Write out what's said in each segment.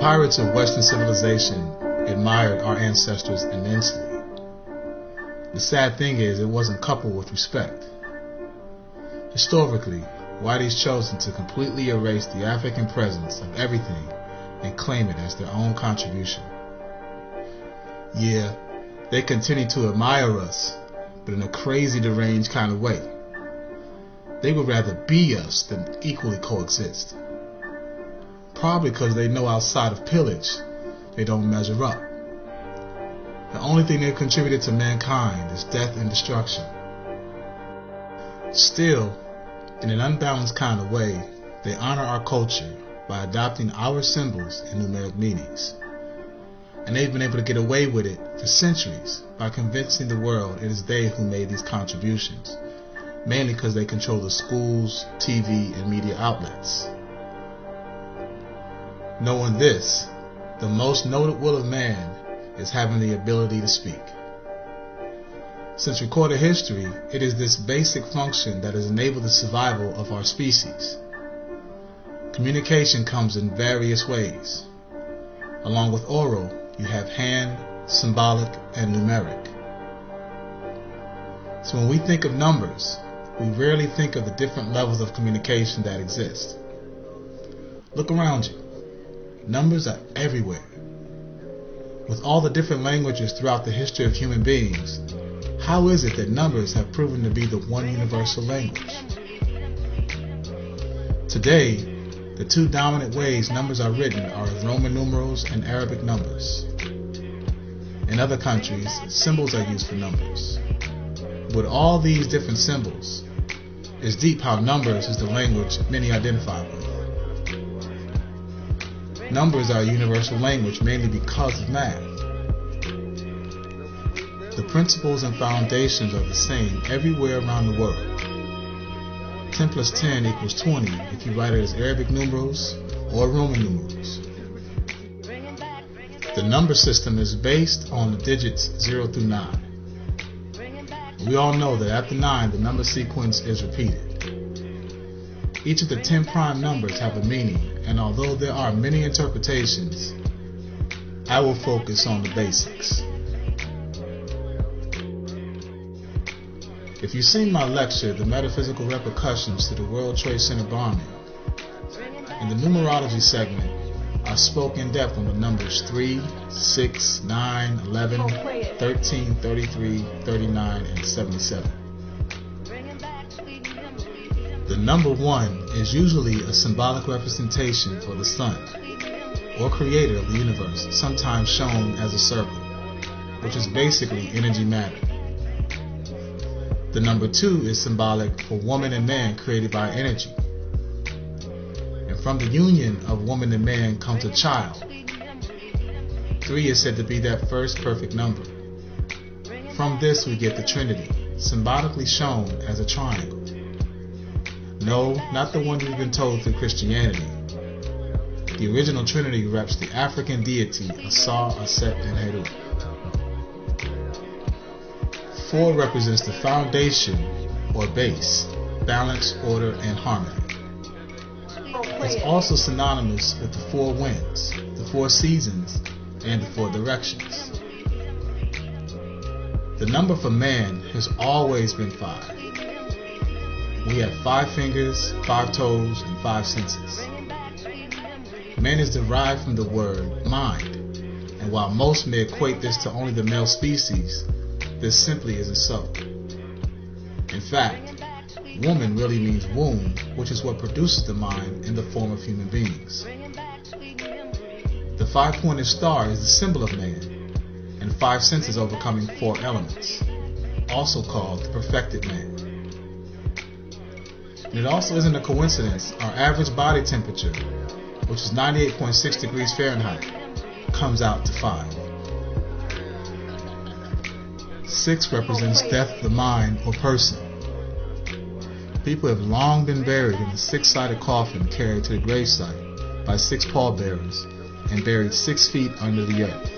pirates of Western civilization admired our ancestors immensely. The sad thing is, it wasn't coupled with respect. Historically, whiteys chosen to completely erase the African presence of everything and claim it as their own contribution. Yeah, they continue to admire us, but in a crazy, deranged kind of way. They would rather be us than equally coexist. Probably because they know outside of pillage, they don't measure up. The only thing they've contributed to mankind is death and destruction. Still, in an unbalanced kind of way, they honor our culture by adopting our symbols and numeric meanings. And they've been able to get away with it for centuries by convincing the world it is they who made these contributions, mainly because they control the schools, TV, and media outlets. Knowing this, the most noted will of man is having the ability to speak. Since recorded history, it is this basic function that has enabled the survival of our species. Communication comes in various ways. Along with oral, you have hand, symbolic, and numeric. So when we think of numbers, we rarely think of the different levels of communication that exist. Look around you. Numbers are everywhere. With all the different languages throughout the history of human beings, how is it that numbers have proven to be the one universal language? Today, the two dominant ways numbers are written are as Roman numerals and Arabic numbers. In other countries, symbols are used for numbers. With all these different symbols, it's deep how numberz is the language many identify with. Numbers are a universal language mainly because of math. The principles and foundations are the same everywhere around the world. 10 plus 10 equals 20 if you write it as Arabic numerals or Roman numerals. The number system is based on the digits 0 through 9. We all know that after 9 the number sequence is repeated. Each of the 10 prime numbers have a meaning, and although there are many interpretations, I will focus on the basics. If you've seen my lecture, The Metaphysical Repercussions to the World Trade Center Bombing, in the numerology segment, I spoke in depth on the numbers 3, 6, 9, 11, 13, 33, 39, and 77. The number 1 is usually a symbolic representation for the sun, or creator of the universe, sometimes shown as a circle, which is basically energy matter. The number 2 is symbolic for woman and man created by energy. And from the union of woman and man comes a child. 3 is said to be that first perfect number. From this we get the Trinity, symbolically shown as a triangle. No, not the one we've been told through Christianity. The original Trinity represents the African deity Asa, Aset, and Heru. 4 represents the foundation or base, balance, order, and harmony. It's also synonymous with the 4 winds, the 4 seasons, and the 4 directions. The number for man has always been 5. We have 5 fingers, 5 toes, and 5 senses. Man is derived from the word mind, and while most may equate this to only the male species, this simply isn't so. In fact, woman really means womb, which is what produces the mind in the form of human beings. The 5-pointed star is the symbol of man, and 5 senses overcoming 4 elements, also called the perfected man. And it also isn't a coincidence our average body temperature, which is 98.6 degrees Fahrenheit, comes out to 5. 6 represents death of the mind or person. People have long been buried in a 6-sided coffin carried to the gravesite by 6 pallbearers and buried 6 feet under the earth.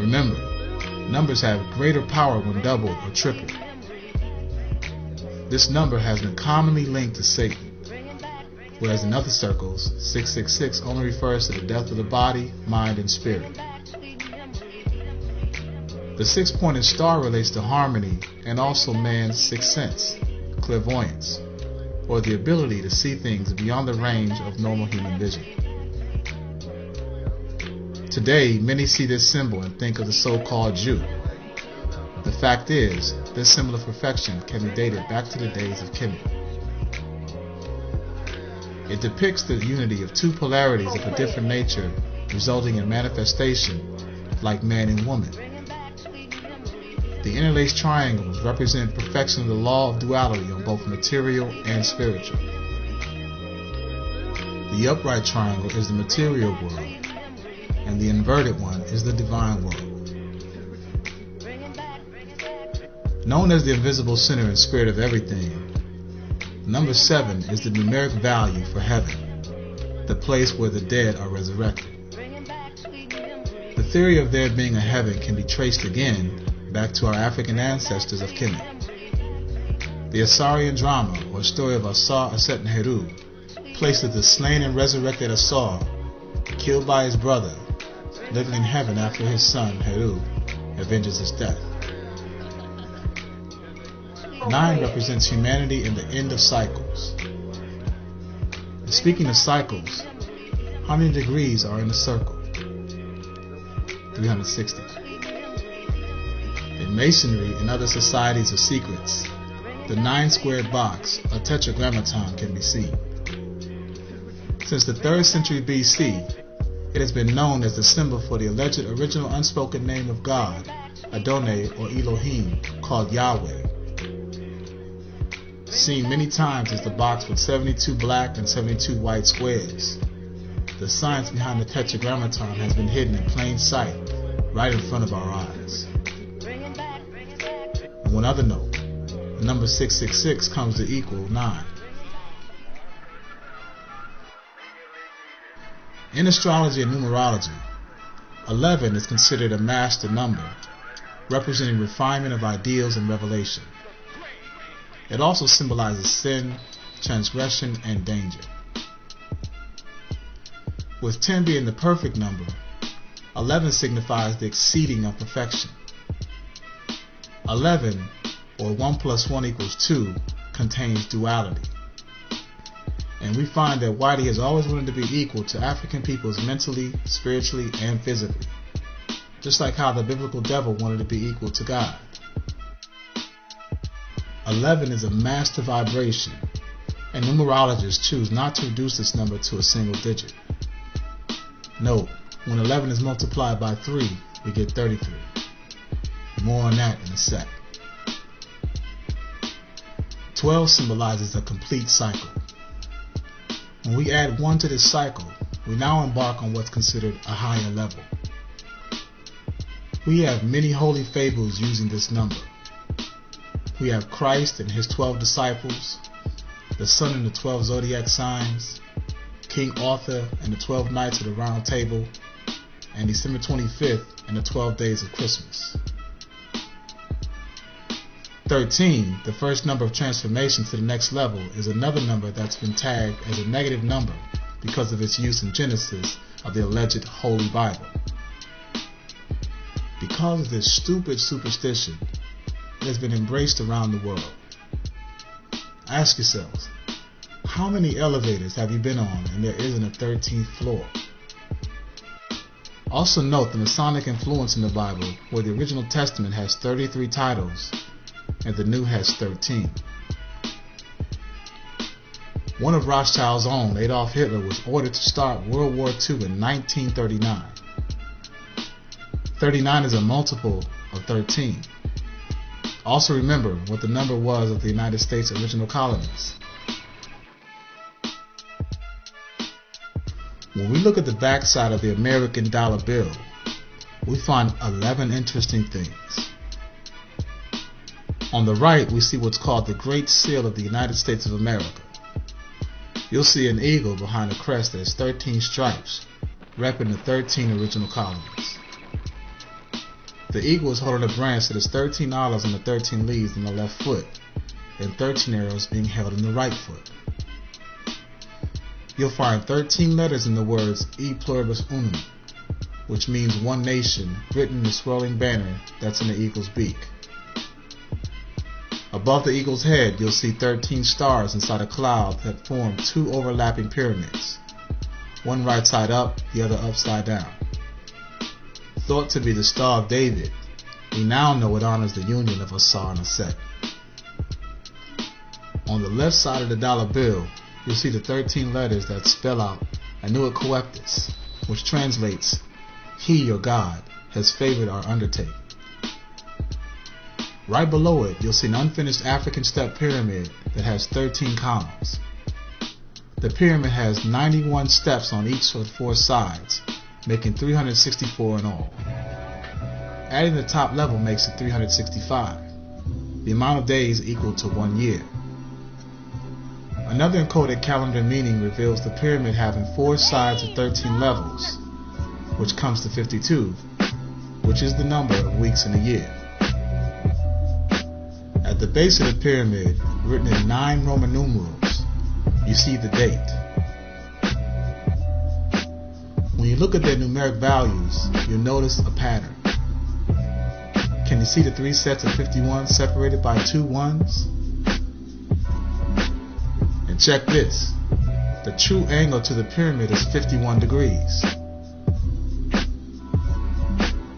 Remember, numbers have greater power when doubled or tripled. This number has been commonly linked to Satan. whereas in other circles, 666 only refers to the death of the body, mind, and spirit. The six-pointed star relates to harmony and also man's sixth sense, clairvoyance, or the ability to see things beyond the range of normal human vision. Today, many see this symbol and think of the so-called Jew. The fact is, this symbol of perfection can be dated back to the days of Kemet. It depicts the unity of two polarities of a different nature, resulting in manifestation, like man and woman. The interlaced triangles represent perfection of the law of duality on both material and spiritual. The upright triangle is the material world, and the inverted one is the divine world. Known as the invisible center and spirit of everything, number 7 is the numeric value for heaven, the place where the dead are resurrected. The theory of there being a heaven can be traced again back to our African ancestors of Kemet. The Asarian drama, or story of Asar, Aset, and Heru, places the slain and resurrected Asar, killed by his brother, living in heaven after his son, Heru, avenges his death. 9 represents humanity and the end of cycles. And speaking of cycles, how many degrees are in a circle? 360. In Masonry and other societies of secrets, the 9-squared box, a tetragrammaton, can be seen. Since the 3rd century BC, it has been known as the symbol for the alleged original unspoken name of God, Adonai or Elohim, called Yahweh. Seen many times as the box with 72 black and 72 white squares. The science behind the tetragrammaton has been hidden in plain sight, right in front of our eyes. And one other note, the number 666 comes to equal 9. In astrology and numerology, 11 is considered a master number, representing refinement of ideals and revelation. It also symbolizes sin, transgression, and danger. With 10 being the perfect number, 11 signifies the exceeding of perfection. 11, or 1 plus 1 equals 2, contains duality. And we find that Whitey has always wanted to be equal to African peoples mentally, spiritually, and physically, just like how the biblical devil wanted to be equal to God. 11 is a master vibration, and numerologists choose not to reduce this number to a single digit. Note, when 11 is multiplied by 3, we get 33. More on that in a sec. 12 symbolizes a complete cycle. When we add 1 to this cycle, we now embark on what's considered a higher level. We have many holy fables using this number. We have Christ and his 12 disciples, the sun and the 12 zodiac signs, King Arthur and the 12 knights of the Round Table, and December 25th and the 12 days of Christmas. 13, the first number of transformation to the next level, is another number that's been tagged as a negative number because of its use in Genesis of the alleged Holy Bible. Because of this stupid superstition, it has been embraced around the world. Ask yourselves, how many elevators have you been on and there isn't a 13th floor? Also note the Masonic influence in the Bible, where the original Testament has 33 titles and the New has 13. One of Rothschild's own, Adolf Hitler, was ordered to start World War II in 1939. 39 is a multiple of 13. Also remember what the number was of the United States' original colonies. When we look at the backside of the American dollar bill, we find 11 interesting things. On the right, we see what's called the Great Seal of the United States of America. You'll see an eagle behind a crest that has 13 stripes, repping the 13 original colonies. The eagle is holding a branch that has 13 olives and the 13 leaves in the left foot, and 13 arrows being held in the right foot. you'll find 13 letters in the words E pluribus unum, which means one nation, written in the swirling banner that's in the eagle's beak. Above the eagle's head, you'll see 13 stars inside a cloud that form two overlapping pyramids, one right side up, the other upside down. Thought to be the Star of David, we now know it honors the union of Asar and Aset. On the left side of the dollar bill, you'll see the 13 letters that spell out Anuit Coeptus, which translates, He, your God, has favored our undertaking. Right below it, you'll see an unfinished African step pyramid that has 13 columns. The pyramid has 91 steps on each of the four sides, making 364 in all. Adding the top level makes it 365, the amount of days equal to 1 year. Another encoded calendar meaning reveals the pyramid having 4 sides of 13 levels, which comes to 52, which is the number of weeks in a year. At the base of the pyramid, written in 9 Roman numerals, you see the date. When you look at their numeric values, you'll notice a pattern. Can you see the 3 sets of 51 separated by 2 ones? And check this. The true angle to the pyramid is 51 degrees.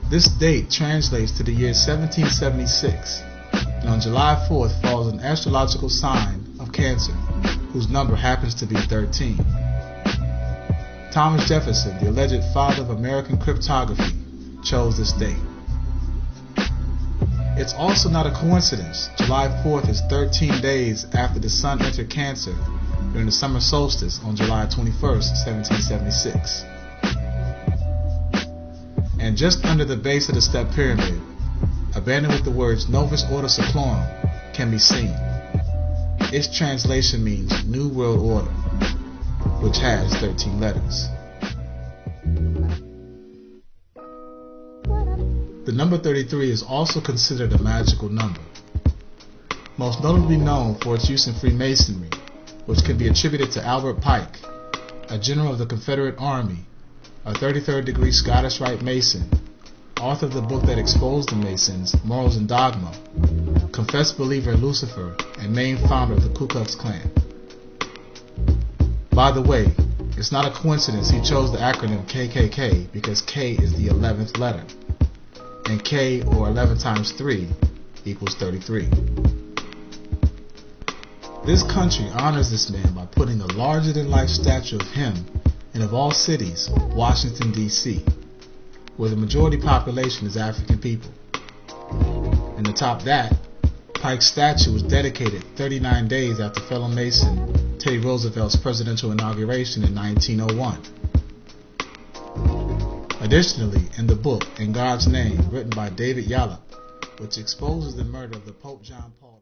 This date translates to the year 1776, and on July 4th falls an astrological sign of Cancer, whose number happens to be 13. Thomas Jefferson, the alleged father of American cryptography, chose this date. It's also not a coincidence. July 4th is 13 days after the sun entered Cancer during the summer solstice on July 21st, 1776. And just under the base of the step pyramid, abandoned with the words Novus Ordo Seclorum, can be seen. Its translation means New World Order, which has 13 letters. The number 33 is also considered a magical number, most notably known for its use in Freemasonry, which can be attributed to Albert Pike, a general of the Confederate Army, a 33rd degree Scottish Rite Mason, author of the book that exposed the Masons, Morals and Dogma, confessed believer in Lucifer, and main founder of the Ku Klux Klan. By the way, it's not a coincidence he chose the acronym KKK because K is the 11th letter, and K, or 11 times 3, equals 33. This country honors this man by putting a larger-than-life statue of him in, of all cities, Washington, D.C., where the majority population is African people. And atop that, Pike's statue was dedicated 39 days after fellow Mason Teddy Roosevelt's presidential inauguration in 1901. Additionally, in the book In God's Name, written by David Yallop, which exposes the murder of the Pope John Paul